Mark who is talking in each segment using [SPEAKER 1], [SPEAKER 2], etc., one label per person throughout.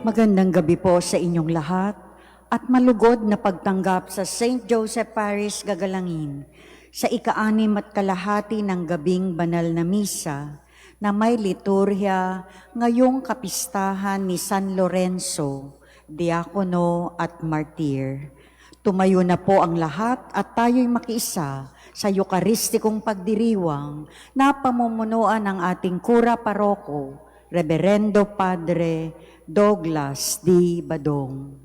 [SPEAKER 1] Magandang gabi po sa inyong lahat at malugod na pagtanggap sa St. Joseph Parish Gagalangin sa ika-6 at kalahati ng gabing banal na misa na may liturhya ngayong kapistahan ni San Lorenzo, Diakono at Martir. Tumayo na po ang lahat at tayo'y makiisa sa Eucharistikong pagdiriwang na pamumunuan ng ating Kura Paroko, Reverendo Padre Douglas D. Badong.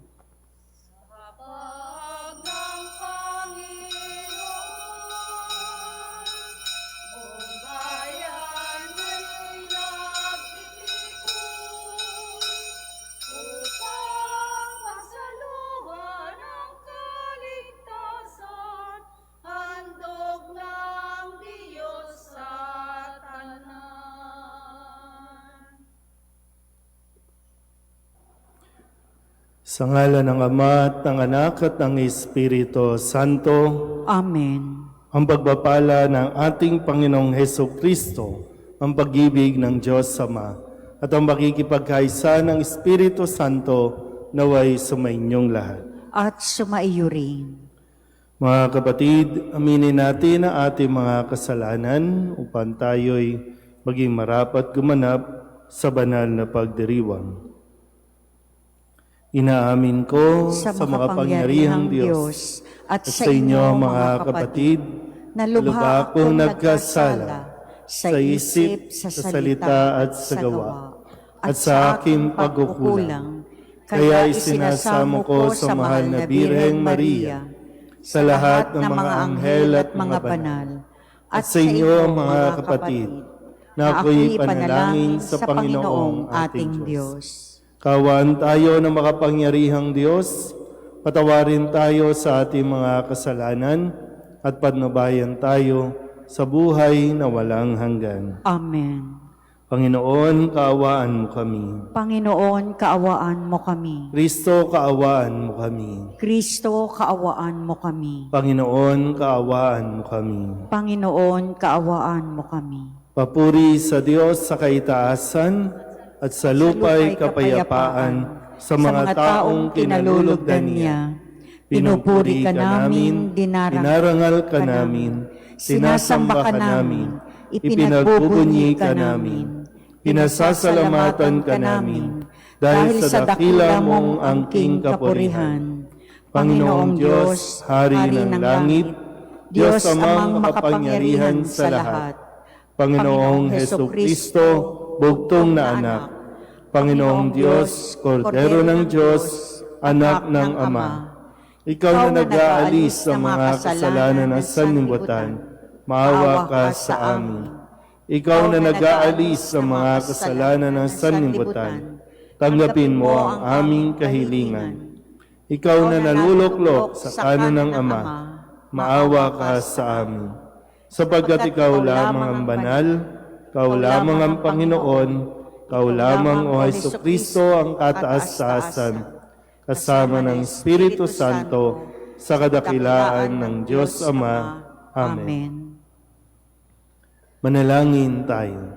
[SPEAKER 2] Sa ngalan ng Ama at ng Anak at ng Espiritu Santo.
[SPEAKER 1] Amen.
[SPEAKER 2] Ang pagpapala ng ating Panginoong Hesukristo, ang pag-ibig ng Diyos Ama, at ang makikipagkaisa ng Espiritu Santo naway sumainyong lahat.
[SPEAKER 1] At sumaiyo rin.
[SPEAKER 2] Mga kapatid, aminin natin ang ating mga kasalanan upang tayo'y maging marapat gumanap sa banal na pagdiriwang. Inaamin ko sa makapangyarihang Diyos at sa inyo mga kapatid na lubha akong nagkasala sa isip, sa salita at sa gawa at sa aking pagkukulang. Kaya isinasamo ko sa mahal na Birheng Maria, sa lahat ng mga anghel at mga banal, at sa inyo mga kapatid na ako'y panalangin sa Panginoong ating Diyos. Kaawaan tayo ng makapangyarihang Diyos, patawarin tayo sa ating mga kasalanan at patnubayan tayo sa buhay na walang hanggan.
[SPEAKER 1] Amen.
[SPEAKER 2] Panginoon, kaawaan mo kami.
[SPEAKER 1] Panginoon, kaawaan mo kami.
[SPEAKER 2] Kristo, kaawaan mo kami.
[SPEAKER 1] Kristo, kaawaan mo kami.
[SPEAKER 2] Panginoon, kaawaan mo kami.
[SPEAKER 1] Panginoon, kaawaan mo kami.
[SPEAKER 2] Papuri sa Diyos sa kaitaasan, at sa lupa'y kapayapaan sa mga taong kinalulugdan niya. Pinupuri ka namin, dinarangal ka namin, sinasamba ka namin, ipinagbubunyi ka namin, pinasasalamatan ka namin, dahil sa dakila mong angking kapurihan. Panginoong Diyos, Hari ng langit, Diyos amang makapangyarihan sa lahat, Panginoong Hesukristo, bugtong na anak, Panginoong Diyos, Kordero ng Diyos, Anak ng Ama. Ikaw na nag-aalis sa mga kasalanan ng sanlibutan, maawa ka sa amin. Ikaw na nag-aalis sa mga kasalanan ng sanlibutan, tanggapin mo ang aming kahilingan. Ikaw na naluluklok sa kanan ng Ama, maawa ka sa amin. Sapagkat ikaw lamang ang banal, Ikaw lamang ang Panginoon, Ikaw lamang o Hesukristo ang kataas-taasan, kasama ng Espiritu Santo, sa kadakilaan ng Diyos Ama. Amen. Manalangin tayo.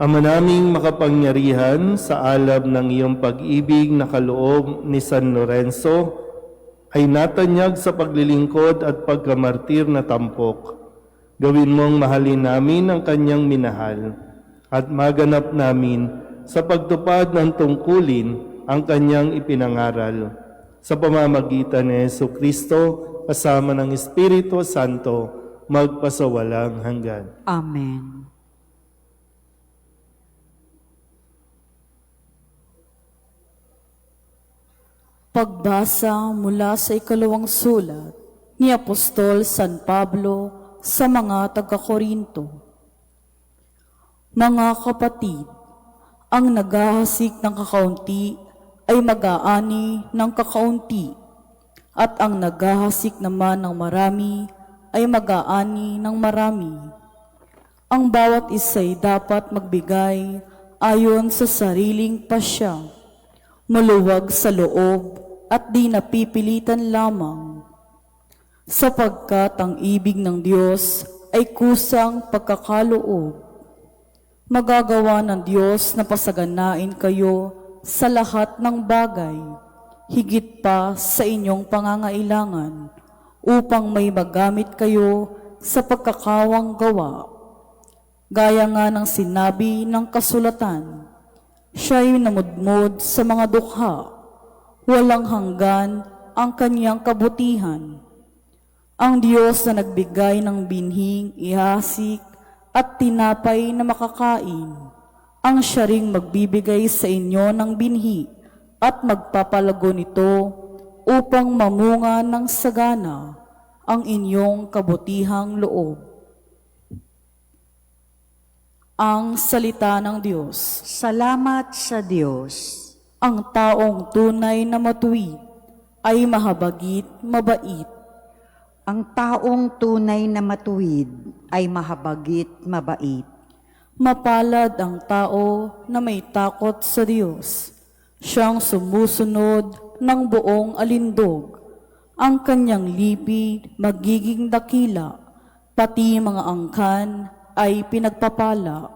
[SPEAKER 2] Ama naming makapangyarihan, sa alab ng iyong pag-ibig na kaloob ni San Lorenzo, ay natanyag sa paglilingkod at pagkamartir na tampok. Gawin mong mahalin namin ang kanyang minahal at maganap namin sa pagtupad ng tungkulin ang kanyang ipinangaral. Sa pamamagitan ni Hesukristo, kasama ng Espiritu Santo, magpasawalang hanggan.
[SPEAKER 1] Amen.
[SPEAKER 3] Pagbasa mula sa ikalawang sulat ni Apostol San Pablo sa mga taga-Korinto. Mga kapatid, ang naghahasik ng kakaunti ay mag-aani ng kakaunti, at ang naghahasik naman ng marami ay mag-aani ng marami. Ang bawat isa'y dapat magbigay ayon sa sariling pasya, maluwag sa loob at di napipilitan lamang, sapagkat ang ibig ng Diyos ay kusang pagkakaloob. Magagawa ng Diyos na pasaganain kayo sa lahat ng bagay, higit pa sa inyong pangangailangan, upang may magamit kayo sa pagkakawang gawa. Gaya nga ng sinabi ng kasulatan, siya'y namudmod sa mga dukha, walang hanggan ang kanyang kabutihan. Ang Diyos na nagbigay ng binhing ihasik at tinapay na makakain, ang siya ring magbibigay sa inyo ng binhi at magpapalago nito upang mamunga ng sagana ang inyong kabutihang loob. Ang salita ng Diyos.
[SPEAKER 1] Salamat sa Diyos.
[SPEAKER 3] Ang taong tunay na matuwid ay mahabagit, mabait.
[SPEAKER 1] Ang taong tunay na matuwid ay mahabagit, mabait.
[SPEAKER 3] Mapalad ang tao na may takot sa Diyos. Siyang sumusunod ng buong alindog. Ang kanyang lipid magiging dakila, pati mga angkan ay pinagpapala.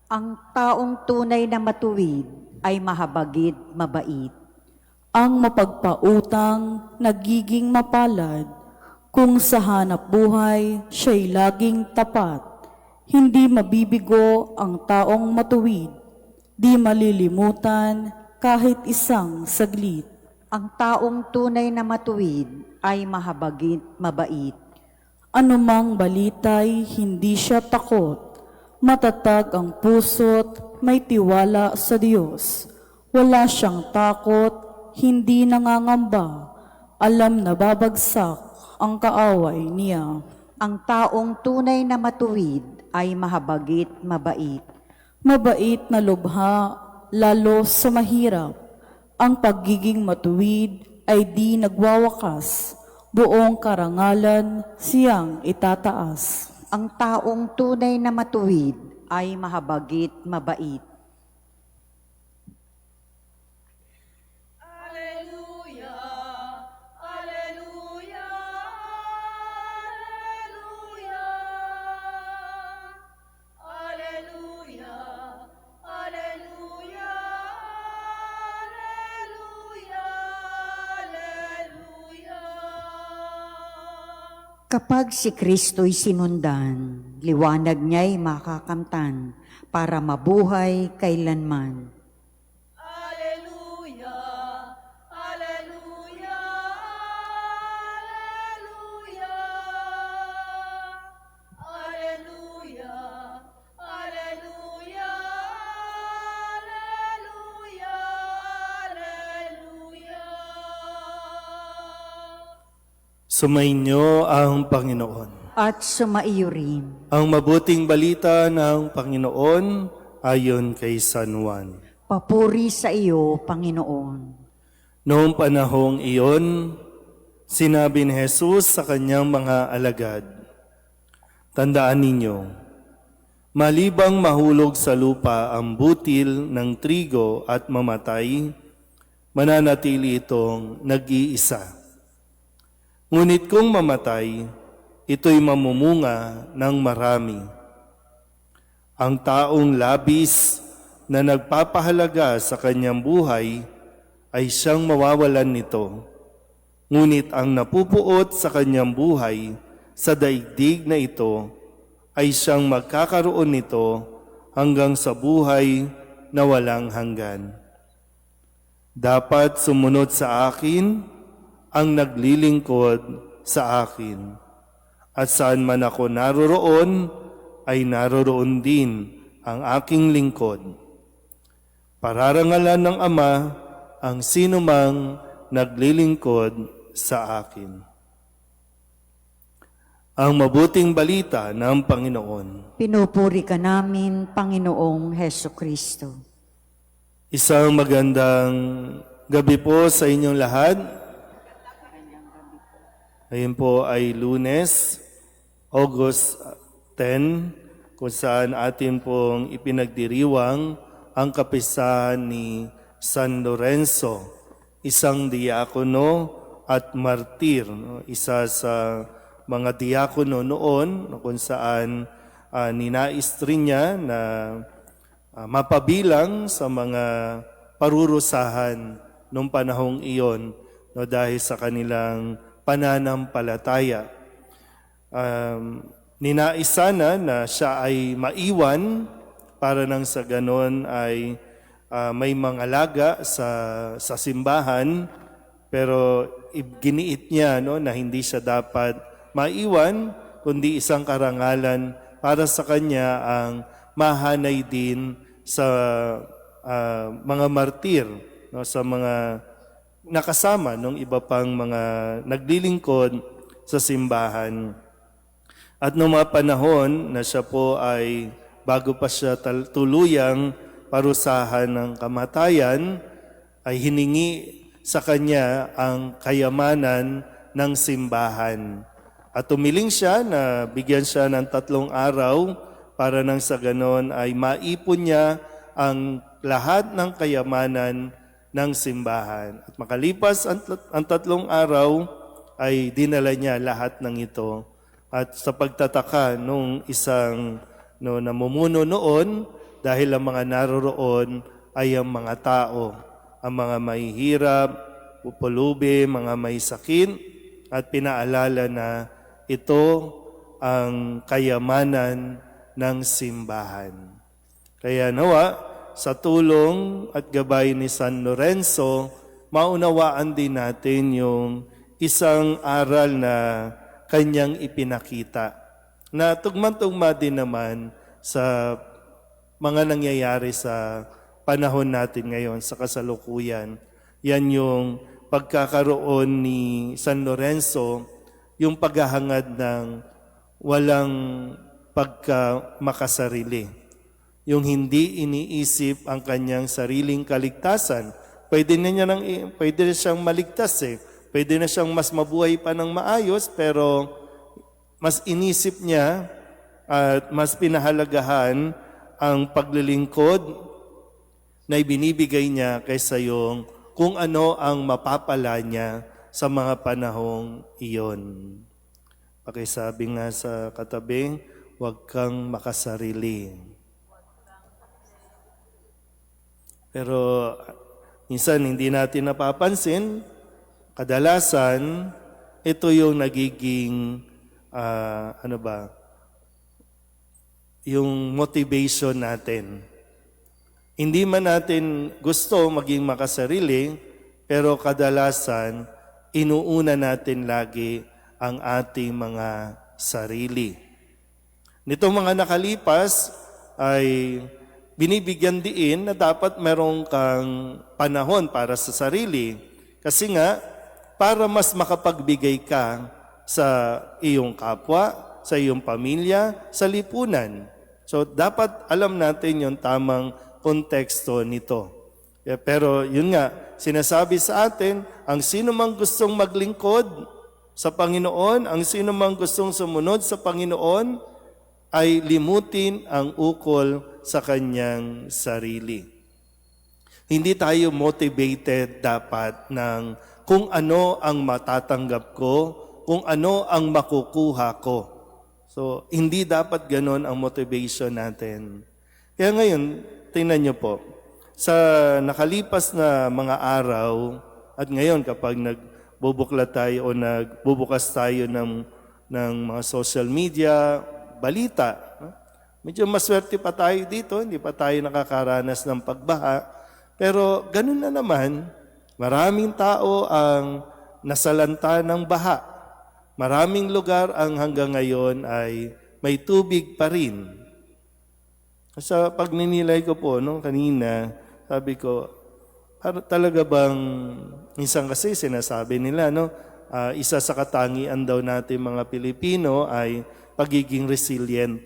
[SPEAKER 1] Ang taong tunay na matuwid ay mahabagit, mabait.
[SPEAKER 3] Ang mapagpautang nagiging mapalad, kung sa hanap buhay siya'y laging tapat. Hindi mabibigo ang taong matuwid, di malilimutan kahit isang saglit.
[SPEAKER 1] Ang taong tunay na matuwid ay mahabagit, mabait.
[SPEAKER 3] Anumang balita'y hindi siya takot, matatag ang puso't may tiwala sa Diyos. Wala siyang takot, hindi nangangamba, alam na babagsak ang kaaway niya.
[SPEAKER 1] Ang taong tunay na matuwid ay mahabagit, mabait.
[SPEAKER 3] Mabait na lubha, lalo sa mahirap. Ang pagiging matuwid ay di nagwawakas. Buong karangalan siyang itataas.
[SPEAKER 1] Ang taong tunay na matuwid ay mahabagit, mabait. Kapag si Kristo'y sinundan, liwanag niya'y makakamtan para mabuhay kailanman.
[SPEAKER 4] Alleluia, Alleluia, Alleluia, Alleluia, Alleluia, Alleluia, Alleluia.
[SPEAKER 2] Sumainyo ang Panginoon.
[SPEAKER 1] At sumaiyo rin.
[SPEAKER 2] Ang mabuting balita ng Panginoon ayon kay San Juan.
[SPEAKER 1] Papuri sa iyo, Panginoon.
[SPEAKER 2] Noong panahong iyon, sinabi ni Jesus sa kanyang mga alagad, tandaan ninyo, malibang mahulog sa lupa ang butil ng trigo at mamatay, mananatili itong nag-iisa. Ngunit kung mamatay, ito'y mamumunga ng marami. Ang taong labis na nagpapahalaga sa kanyang buhay ay siyang mawawalan nito. Ngunit ang napupuot sa kanyang buhay sa daigdig na ito ay siyang magkakaroon nito hanggang sa buhay na walang hanggan. Dapat sumunod sa akin ang naglilingkod sa akin. At saan man ako naroroon, ay naroroon din ang aking lingkod. Pararangalan ng Ama ang sinumang naglilingkod sa akin. Ang mabuting balita ng Panginoon.
[SPEAKER 1] Pinupuri ka namin, Panginoong Heso Kristo.
[SPEAKER 2] Isang magandang gabi po sa inyong lahat. Ngayon po ay Lunes, August 10, kung saan atin pong ipinagdiriwang ang kapisahan ni San Lorenzo, isang diakono at martir, isa sa mga diakono noon kung saan ninais rin niya na mapabilang sa mga parurusahan nung panahong iyon, no, dahil sa kanilang pananampalataya. Ninais sana na siya ay maiwan para nang sa ganon ay may mga laga sa simbahan, pero giniit niya, no, na hindi siya dapat maiwan, kundi isang karangalan para sa kanya ang mahanay din sa mga martir, no, sa mga nakasama ng iba pang mga naglilingkod sa simbahan. At noong mga panahon na siya po ay bago pa siya tuluyang parusahan ng kamatayan, ay hiningi sa kanya ang kayamanan ng simbahan. At tumiling siya na bigyan siya ng 3 araw para nang sa ganon ay maipon niya ang lahat ng kayamanan ng simbahan. At makalipas ang 3 araw ay dinala niya lahat ng ito. At sa pagtataka nung isang namumuno noon, dahil ang mga naroroon ay ang mga tao, ang mga mahihirap, pupulubi, mga may sakit, at pinaalala na ito ang kayamanan ng simbahan. Kaya nawa, sa tulong at gabay ni San Lorenzo, maunawaan din natin yung isang aral na kanyang ipinakita, na tugma-tugma din naman sa mga nangyayari sa panahon natin ngayon, sa kasalukuyan. Yan yung pagkakaroon ni San Lorenzo, yung paghahangad ng walang pagkamakasarili. Yung hindi iniisip ang kanyang sariling kaligtasan. Pwede na siyang maligtas eh. Pwede na siyang mas mabuhay pa ng maayos, pero mas inisip niya at mas pinahalagahan ang paglilingkod na ibinibigay niya kaysa yung kung ano ang mapapala niya sa mga panahong iyon. Pakisabi nga sa katabi, huwag kang makasarili. Pero minsan hindi natin napapansin, kadalasan ito yung nagiging yung motivation natin. Hindi man natin gusto maging makasarili, pero kadalasan inuuna natin lagi ang ating mga sarili. Nitong mga nakalipas ay binibigyan diin na dapat merong kang panahon para sa sarili. Kasi nga, para mas makapagbigay ka sa iyong kapwa, sa iyong pamilya, sa lipunan. So, dapat alam natin yung tamang konteksto nito. Pero yun nga, sinasabi sa atin, ang sino mang gustong maglingkod sa Panginoon, ang sino mang gustong sumunod sa Panginoon, ay limutin ang ukol sa kanyang sarili. Hindi tayo motivated dapat ng kung ano ang matatanggap ko, kung ano ang makukuha ko. So, hindi dapat ganon ang motivation natin. Kaya ngayon, tingnan niyo po, sa nakalipas na mga araw, at ngayon kapag nagbubuklat tayo o nagbubukas tayo ng mga social media, balita, medyo maswerte pa tayo dito, hindi pa tayo nakakaranas ng pagbaha. Pero ganun na naman, maraming tao ang nasalanta ng baha. Maraming lugar ang hanggang ngayon ay may tubig pa rin. Sa pagninilay ko po, kanina, sabi ko, talaga bang, minsan kasi sinasabi nila, isa sa katangian daw natin mga Pilipino ay pagiging resilient.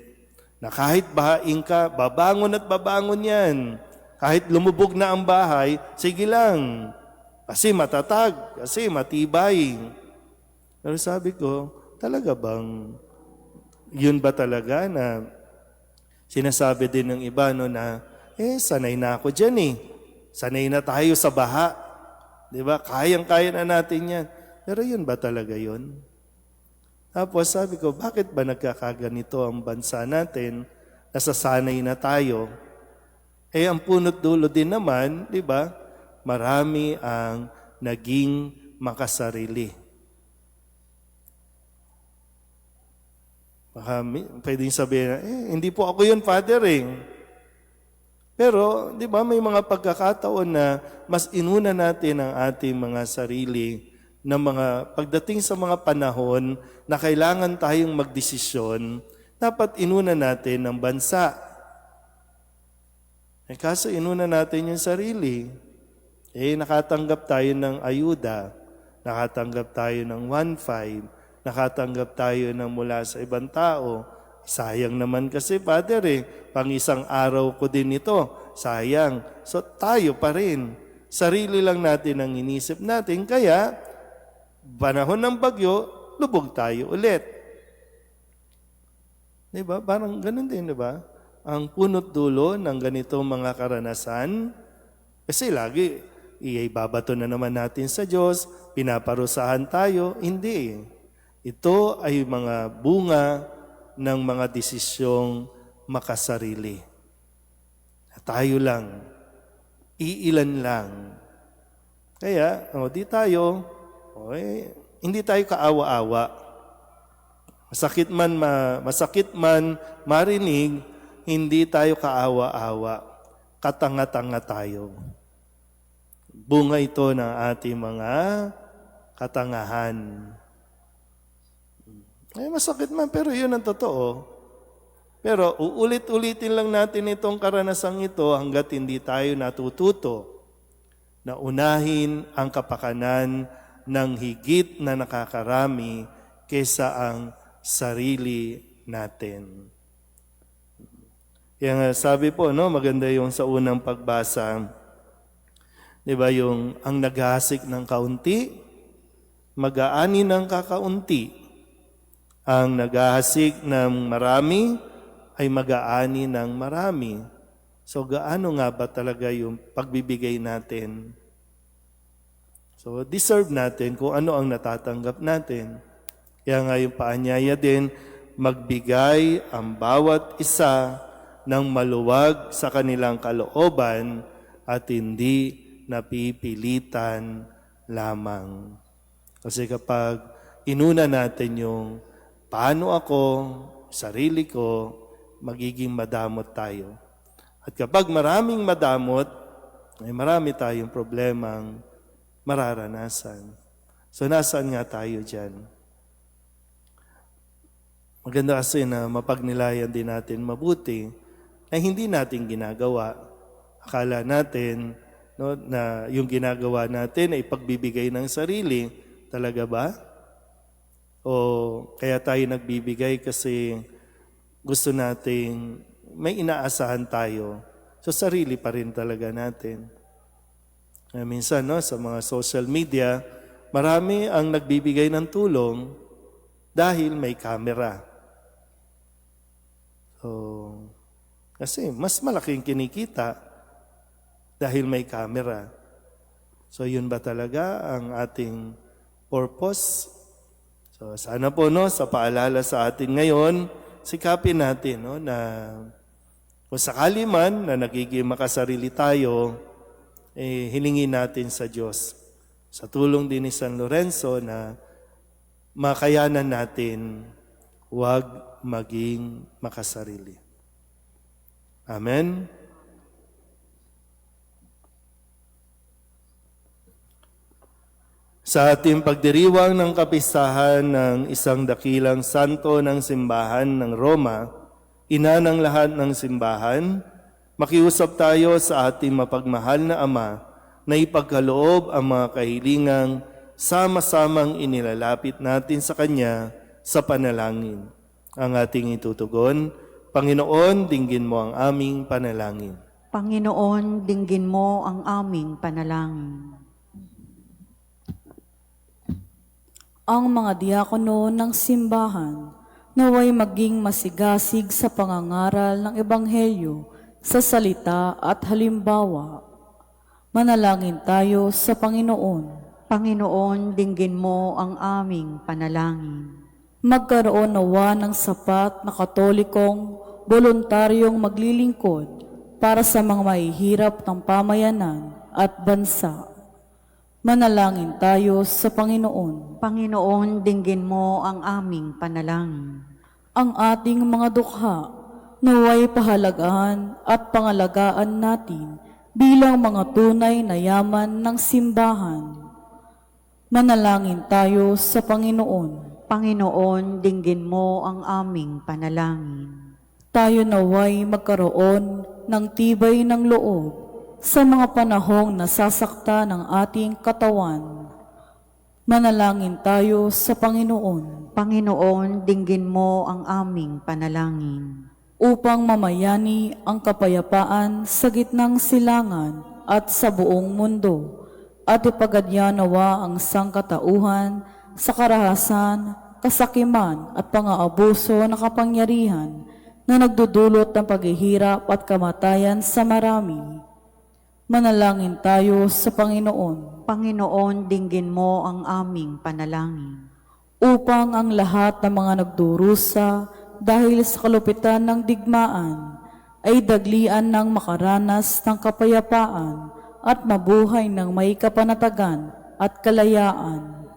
[SPEAKER 2] Na kahit bahain ka, babangon at babangon yan. Kahit lumubog na ang bahay, sige lang. Kasi matatag, kasi matibay. Pero sabi ko, talaga bang, yun ba talaga na sinasabi din ng iba na, sanay na ako dyan eh. Sanay na tayo sa baha. Di ba? Kayang-kaya na natin yan. Pero yun ba talaga yun? Tapos sabi ko, bakit ba nagkakaganito ang bansa natin? Nasasanay na tayo. Ang punot dulo din naman, di ba? Marami ang naging makasarili. Baka pwedeng sabihin, hindi po ako yun, Father, Pero, di ba, may mga pagkakataon na mas inuna natin ang ating mga sarili na pagdating sa mga panahon na kailangan tayong magdesisyon, dapat inuna natin ang bansa. Kaso inuna natin yung sarili. Nakatanggap tayo ng ayuda, nakatanggap tayo ng 1.5, nakatanggap tayo ng mula sa ibang tao. Sayang naman kasi, Father, pang isang araw ko din ito. Sayang. So tayo pa rin. Sarili lang natin ang inisip natin. Kaya, panahon ng bagyo, lubog tayo ulit. Diba? Parang ganun din, diba? Ang punot dulo ng ganitong mga karanasan, kasi lagi, ibabato na naman natin sa Diyos, pinaparusahan tayo. Hindi. Ito ay mga bunga ng mga desisyong makasarili. Tayo lang. Iilan lang. Kaya, hindi tayo kaawa-awa. Masakit man marinig, hindi tayo kaawa-awa. Katanga-tanga tayo. Bunga ito ng ating mga katangahan. Masakit man, pero yun ang totoo. Pero uulit-ulitin lang natin itong karanasang ito hanggat hindi tayo natututo na unahin ang kapakanan ng higit na nakakarami kaysa ang sarili natin. Kaya nga sabi po, maganda yung sa unang pagbasa, di ba yung ang naghasik ng kaunti, mag-aani ng kakaunti. Ang naghahasik ng marami ay mag-aani ng marami. So gaano nga ba talaga yung pagbibigay natin? So deserve natin kung ano ang natatanggap natin. Kaya nga yung paanyaya din, magbigay ang bawat isa ng maluwag sa kanilang kalooban at hindi napipilitan lamang. Kasi kapag inuna natin yung paano ako, sarili ko, magiging madamot tayo. At kapag maraming madamot, ay marami tayong problemang mararanasan. So nasaan nga tayo dyan? Maganda kasi na mapagnilayan din natin mabuti na hindi natin ginagawa. Akala natin na yung ginagawa natin ay pagbibigay ng sarili. Talaga ba? O kaya tayo nagbibigay kasi gusto nating may inaasahan tayo. So sarili pa rin talaga natin. Minsan sa mga social media, marami ang nagbibigay ng tulong dahil may camera. So, kasi mas malaking kinikita dahil may camera. So yun ba talaga ang ating purpose? So sana po sa paalala sa atin ngayon, sikapin natin na kung sakali man na nagiging makasarili tayo, hilingin natin sa Diyos. Sa tulong din ni San Lorenzo na makayanan natin huwag maging makasarili. Amen? Sa ating pagdiriwang ng kapistahan ng isang dakilang santo ng simbahan ng Roma, ina ng lahat ng simbahan, makiusap tayo sa ating mapagmahal na Ama na ipagkaloob ang mga kahilingang sama-samang inilalapit natin sa Kanya sa panalangin. Ang ating itutugon, Panginoon, dinggin mo ang aming panalangin.
[SPEAKER 1] Panginoon, dinggin mo ang aming panalangin.
[SPEAKER 3] Ang mga diakono ng simbahan naway maging masigasig sa pangangaral ng Ebanghelyo sa salita at halimbawa. Manalangin tayo sa Panginoon.
[SPEAKER 1] Panginoon, dinggin mo ang aming panalangin.
[SPEAKER 3] Magkaroon nawa ng sapat na katolikong voluntaryong maglilingkod para sa mga mahihirap ng pamayanan at bansa. Manalangin tayo sa Panginoon.
[SPEAKER 1] Panginoon, dinggin mo ang aming panalangin.
[SPEAKER 3] Ang ating mga dukha naway pahalagahan at pangalagaan natin bilang mga tunay na yaman ng simbahan. Manalangin tayo sa Panginoon.
[SPEAKER 1] Panginoon, dinggin mo ang aming panalangin.
[SPEAKER 3] Tayo naway magkaroon ng tibay ng loob sa mga panahong nasasakta ng ating katawan. Manalangin tayo sa Panginoon
[SPEAKER 1] Panginoon, dinggin mo ang aming panalangin.
[SPEAKER 3] upang mamayani ang kapayapaan sa gitnang silangan at sa buong mundo at ipagadya nawa ang sangkatauhan sa karahasan, kasakiman at pang-aabuso na kapangyarihan na nagdudulot ng paghihirap at kamatayan sa marami. Manalangin tayo sa Panginoon
[SPEAKER 1] Panginoon, dinggin mo ang aming panalangin.
[SPEAKER 3] upang ang lahat ng mga nagdurusa dahil sa kalupitan ng digmaan ay daglian ng makaranas ng kapayapaan at mabuhay ng may kapanatagan at kalayaan.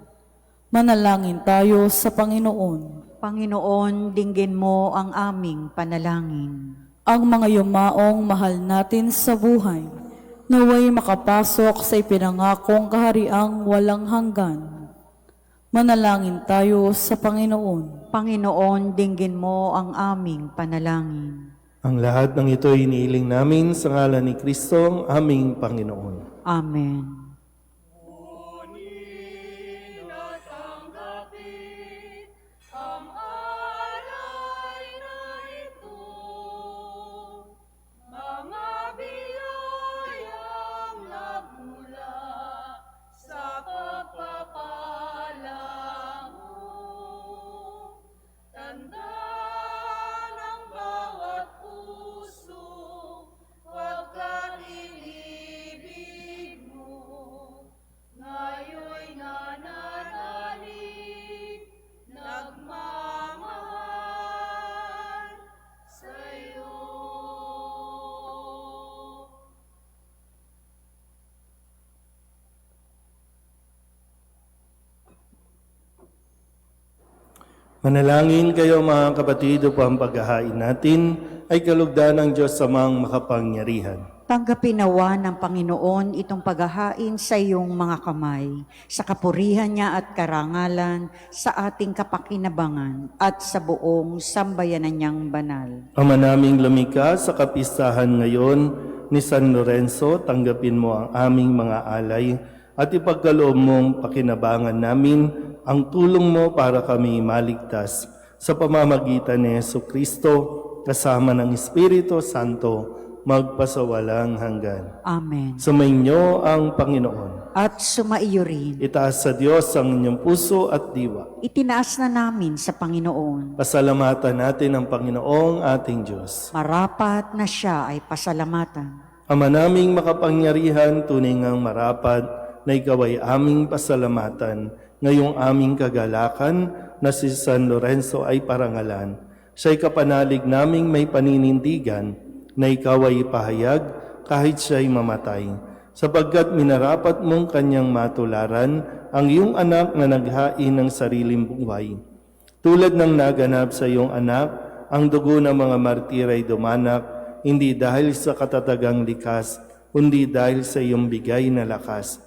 [SPEAKER 3] Manalangin tayo sa Panginoon.
[SPEAKER 1] Panginoon, dinggin mo ang aming panalangin.
[SPEAKER 3] Ang mga yumaong mahal natin sa buhay, naway makapasok sa ipinangakong kahariang walang hanggan. Manalangin tayo sa Panginoon.
[SPEAKER 1] Panginoon, dinggin mo ang aming panalangin.
[SPEAKER 2] Ang lahat ng ito ay iniiling namin sa ngalan ni Kristo, ang aming Panginoon.
[SPEAKER 1] Amen.
[SPEAKER 4] Kunin at tanggapin ang alay na ito, mga biyayang nagmula sa pagpapala mo. Tanda ng bawat puso, pagkat inibig mo. Ngayon'y nananalig, nagmamahal sa'yo.
[SPEAKER 2] Manalangin kayo mga kapatid upang paghahain natin ay kalugdan ng Diyos samang makapangyarihan.
[SPEAKER 1] Tanggapin nawa ng Panginoon itong paghahain sa iyong mga kamay, sa kapurihan niya at karangalan, sa ating kapakinabangan at sa buong sambayanan niyang banal.
[SPEAKER 2] Ama naming lumikha sa kapistahan ngayon ni San Lorenzo, tanggapin mo ang aming mga alay at ipagkaloob mong pakinabangan namin ang tulong mo para kami maligtas sa pamamagitan ni Jesucristo kasama ng Espiritu Santo magpasawalang hanggan.
[SPEAKER 1] Amen.
[SPEAKER 2] Sumainyo ang Panginoon.
[SPEAKER 1] At sumaiyo rin.
[SPEAKER 2] Itaas sa Diyos ang inyong puso at diwa.
[SPEAKER 1] Itinaas na namin sa Panginoon.
[SPEAKER 2] Pasalamatan natin ang Panginoong ating Diyos.
[SPEAKER 1] Marapat na siya ay pasalamatan.
[SPEAKER 2] Ama naming makapangyarihan, tunay ngang marapat na ikaw ay aming pasalamatan ngayong aming kagalakan na si San Lorenzo ay parangalan. Siya'y kapanalig naming may paninindigan na ikaw ay ipahayag kahit siya'y mamatay, sapagkat minarapat mong kanyang matularan ang iyong anak na naghain ng sariling buhay. Tulad ng naganap sa iyong anak, ang dugo ng mga martir ay dumanak, hindi dahil sa katatagang likas, kundi dahil sa iyong bigay na lakas.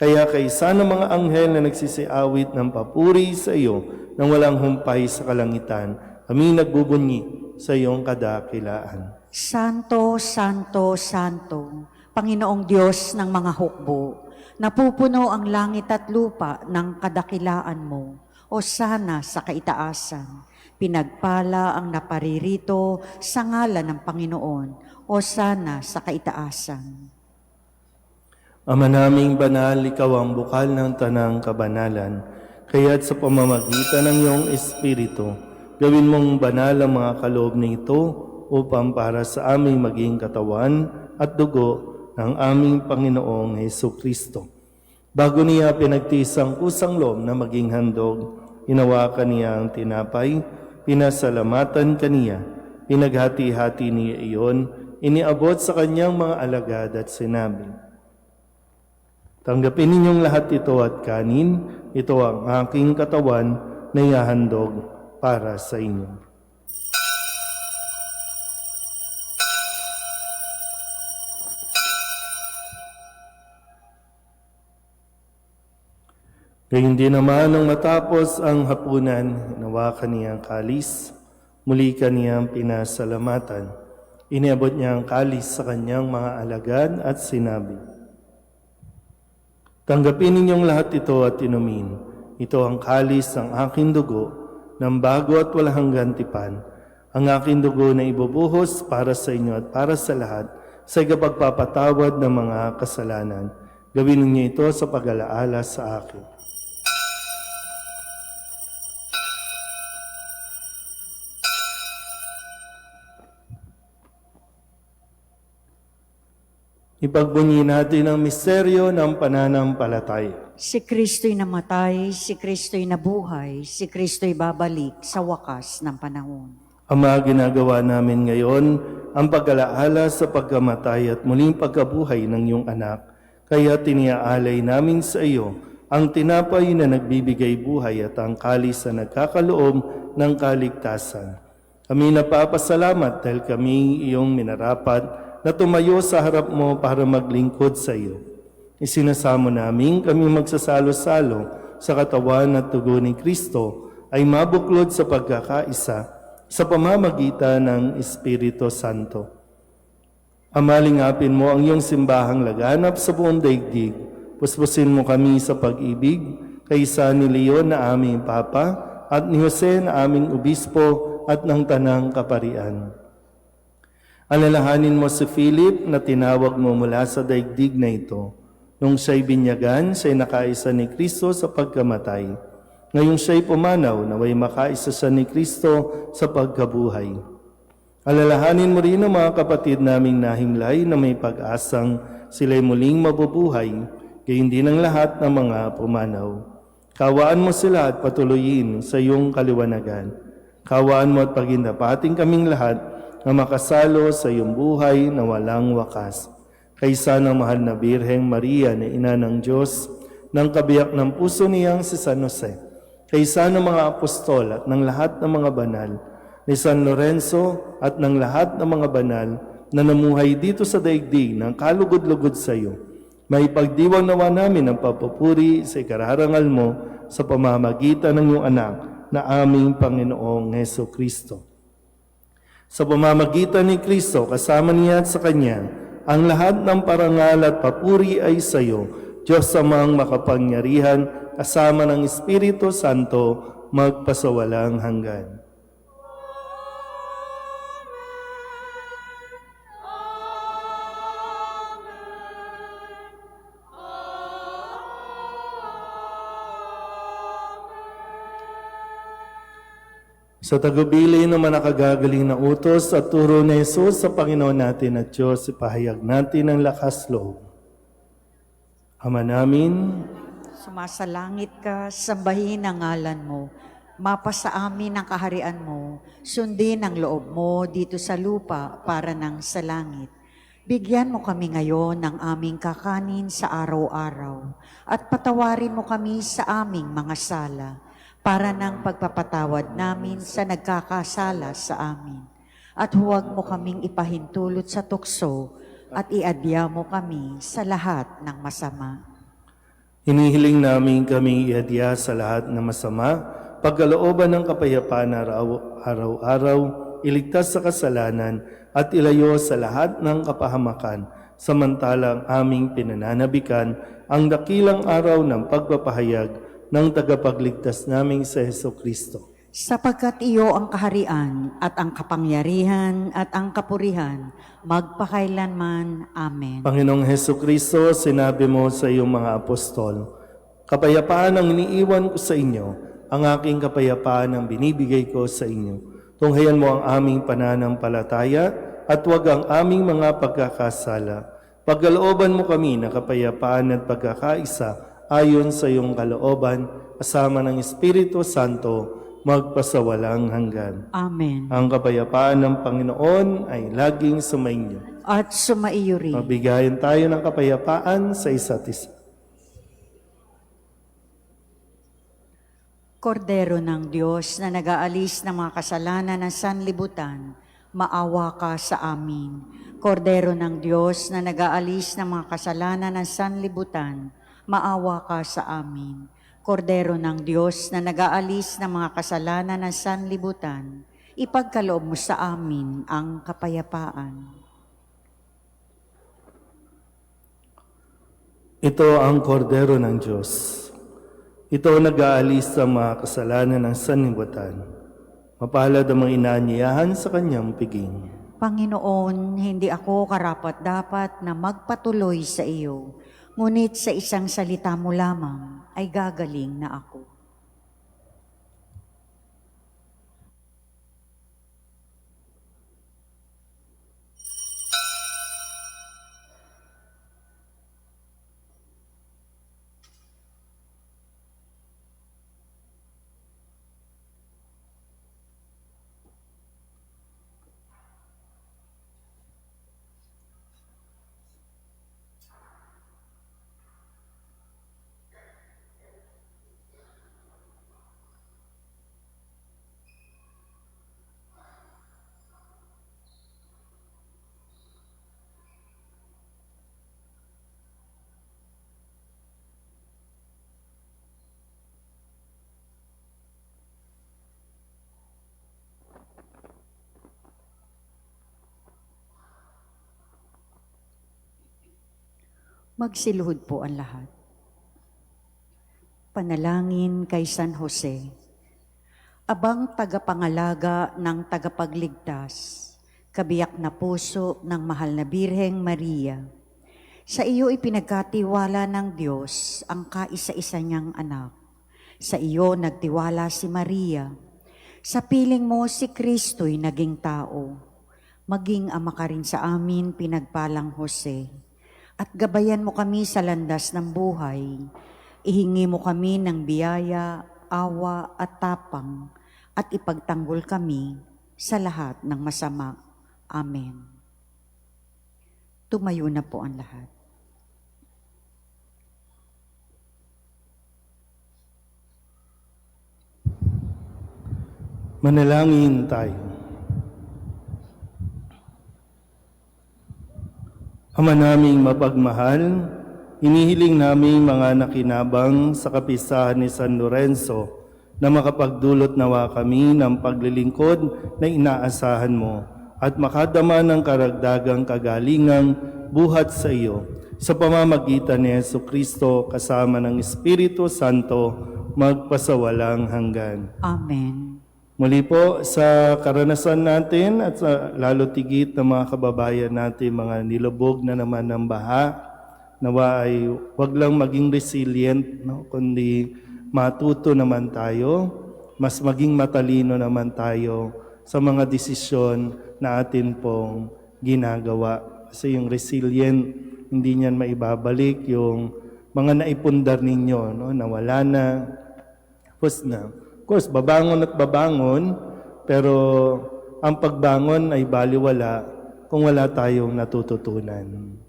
[SPEAKER 2] Kaya kaysa ng mga anghel na nagsisiawit ng papuri sa iyo nang walang humpay sa kalangitan, kami nagbubunyi sa iyong kadakilaan.
[SPEAKER 1] Santo, Santo, Santo, Panginoong Diyos ng mga hukbo, napupuno ang langit at lupa ng kadakilaan mo, o sana sa kaitaasan. Pinagpala ang naparirito sa ngalan ng Panginoon, o sana sa kaitaasan.
[SPEAKER 2] Ama naming banal, ikaw ang bukal ng tanang kabanalan, kaya't sa pamamagitan ng iyong Espiritu, gawin mong banal ang mga kaloob nito upang para sa aming maging katawan at dugo ng aming Panginoong Jesucristo. Bago niya pinagtiis ang kusang loob na maging handog, Hinawakan niya ang tinapay, pinasalamatan kaniya, pinaghati-hati niya iyon, iniabot sa kanyang mga alagad at sinabi, "Tanggapin ninyong lahat ito at kanin, ito ang aking katawan na ihahandog para sa inyo." Gayun din naman nang matapos ang hapunan, hinawakan niya ang kalis, muli kaniyang pinasalamatan. Iniabot niya ang kalis sa kanyang mga alagad at sinabi, "Tanggapin ninyong lahat ito at inumin. Ito ang kalis ng aking dugo, ng bago at walang gantipan. Ang aking dugo na ibubuhos para sa inyo at para sa lahat sa ikapagpapatawad ng mga kasalanan. Gawin ninyo ito sa pag-alaala sa akin." Ipagbunyi natin ang misteryo ng pananampalataya.
[SPEAKER 1] Si Kristo'y namatay, si Kristo'y nabuhay, si Kristo'y babalik sa wakas ng panahon.
[SPEAKER 2] Ama, ginagawa namin ngayon ang pag-alaala sa pagkamatay at muling pagkabuhay ng iyong anak. Kaya tiniaalay namin sa iyo ang tinapay na nagbibigay buhay at ang kalis na nagkakaloob ng kaligtasan. Kami napapasalamat dahil kami iyong minarapat na tumayo sa harap mo para maglingkod sa iyo. Isinasamo namin kami magsasalo-salo sa katawan at dugo ni Kristo ay mabuklod sa pagkakaisa sa pamamagitan ng Espiritu Santo. Amalingapin mo ang iyong simbahang laganap sa buong daigdig. Puspusin mo kami sa pag-ibig kaysa ni Leon na aming Papa at ni Jose na aming Obispo at ng Tanang Kaparian. Alalahanin mo si Philip na tinawag mo mula sa daigdig na ito. Nung siya'y binyagan, siya'y nakaisa ni Kristo sa pagkamatay. Ngayong siya'y pumanaw, naway makaisa siya ni Kristo sa pagkabuhay. Alalahanin mo rin ang mga kapatid naming nahimlay na may pag-asang sila'y muling mabubuhay, gayon din ang lahat ng mga pumanaw. Kawaan mo sila at patuloyin sa iyong kaliwanagan. Kawaan mo at pagindapating kaming lahat na makasalo sa iyong buhay na walang wakas. Kaysa ng mahal na Birheng Maria na Ina ng Diyos, ng kabiyak ng puso niyang si San Jose, kaysa ng mga apostol at ng lahat ng mga banal, ni San Lorenzo at ng lahat ng mga banal na namuhay dito sa daigdig ng kalugod-lugod sa iyo, may pagdiwang nawa namin ang papupuri sa ikararangal mo sa pamamagitan ng iyong anak na aming Panginoong Heso Kristo. Sa pamamagitan ni Kristo, kasama niya at sa Kanya, ang lahat ng parangal at papuri ay sa iyo, Diyos amang makapangyarihan, kasama ng Espiritu Santo, magpasawalang hanggan. Sa tagubili naman nakagagaling na utos at turo ni Jesus sa Panginoon natin at Diyos, ipahayag natin ang lakas loob. Ama namin,
[SPEAKER 1] Sumasalangit ka, sambahin ang ngalan mo. Mapasa amin ang kaharian mo. Sundin ang loob mo dito sa lupa para nang sa langit. Bigyan mo kami ngayon ng aming kakanin sa araw-araw. At patawarin mo kami sa aming mga sala para ng pagpapatawad namin sa nagkakasala sa amin. At huwag mo kaming ipahintulot sa tukso at iadya mo kami sa lahat ng masama.
[SPEAKER 2] hinihiling namin kami iadya sa lahat ng masama, pagkalooban ng kapayapaan araw-araw, iligtas sa kasalanan at ilayo sa lahat ng kapahamakan, samantalang aming pinananabikan ang dakilang araw ng pagpapahayag ng tagapagligtas naming sa Heso Kristo.
[SPEAKER 1] Sapagkat iyo ang kaharian at ang kapangyarihan at ang kapurihan, magpakailanman. Amen.
[SPEAKER 2] Panginoong Heso Kristo, sinabi mo sa iyong mga apostol, "Kapayapaan ang iniiwan ko sa inyo, ang aking kapayapaan ang binibigay ko sa inyo. Tunghayan mo ang aming pananampalataya at huwag ang aming mga pagkakasala. Pagkalooban mo kami na kapayapaan at pagkakaisa ayon sa iyong kalooban, kasama ng Espiritu Santo, magpasawalang hanggan.
[SPEAKER 1] Amen.
[SPEAKER 2] Ang kapayapaan ng Panginoon ay laging sumainyo.
[SPEAKER 1] At sumaiyo rin.
[SPEAKER 2] Mabigayan tayo ng kapayapaan sa isa't isa.
[SPEAKER 1] Kordero ng Diyos na nag-aalis ng mga kasalanan ng sanlibutan, maawa ka sa amin. Kordero ng Diyos na nag-aalis ng mga kasalanan ng sanlibutan, maawa ka sa amin. Kordero ng Diyos na nag-aalis ng mga kasalanan ng sanlibutan, ipagkaloob mo sa amin ang kapayapaan.
[SPEAKER 2] Ito ang kordero ng Diyos. Ito ang nag-aalis sa mga kasalanan ng sanlibutan. Mapalad ang mga inaanyayahan sa kanyang piging.
[SPEAKER 1] Panginoon, hindi ako karapat-dapat na magpatuloy sa iyo, ngunit sa isang salita mo lamang ay gagaling na ako. Magsiluhod po ang lahat. Panalangin kay San Jose. Abang tagapangalaga ng tagapagligtas, kabiyak na puso ng mahal na Birheng Maria, sa iyo ipinagkatiwala ng Diyos ang kaisa-isa niyang anak. Sa iyo nagtiwala si Maria. Sa piling mo si Kristo'y naging tao. Maging ama ka rin sa amin, pinagpalang Jose. At gabayan mo kami sa landas ng buhay. Ihingi mo kami ng biyaya, awa at tapang, at ipagtanggol kami sa lahat ng masama. Amen. Tumayo na po ang lahat.
[SPEAKER 2] Manalangin tayo. Ama naming mapagmahal, inihiling naming mga nakinabang sa kapistahan ni San Lorenzo na makapagdulot nawa kami ng paglilingkod na inaasahan mo at makadama ng karagdagang kagalingang buhat sa iyo sa pamamagitan ni Jesucristo kasama ng Espiritu Santo magpasawalang hanggan.
[SPEAKER 1] Amen.
[SPEAKER 2] Muli po sa karanasan natin at sa lalo tigit ng mga kababayan natin, mga nilubog na naman ng baha, nawa ay wag lang maging resilient, no? Kundi matuto naman tayo, mas maging matalino naman tayo sa mga desisyon na atin pong ginagawa. Kasi yung resilient, hindi niyan maibabalik yung mga naipundar ninyo, no? Nawala na, tapos na. Of course, babangon at babangon, pero ang pagbangon ay baliwala kung wala tayong natututunan.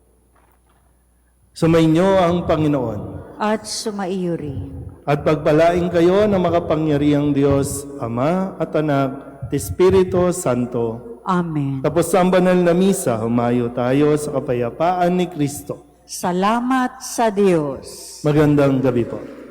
[SPEAKER 2] Sumainyo ang Panginoon.
[SPEAKER 1] At sumaiyo rin.
[SPEAKER 2] At pagpalain kayo ng makapangyarihang Diyos, Ama at Anak, at Espiritu Santo.
[SPEAKER 1] Amen.
[SPEAKER 2] Tapos sa banal na misa, humayo tayo sa kapayapaan ni Kristo.
[SPEAKER 1] Salamat sa Diyos.
[SPEAKER 2] Magandang gabi po.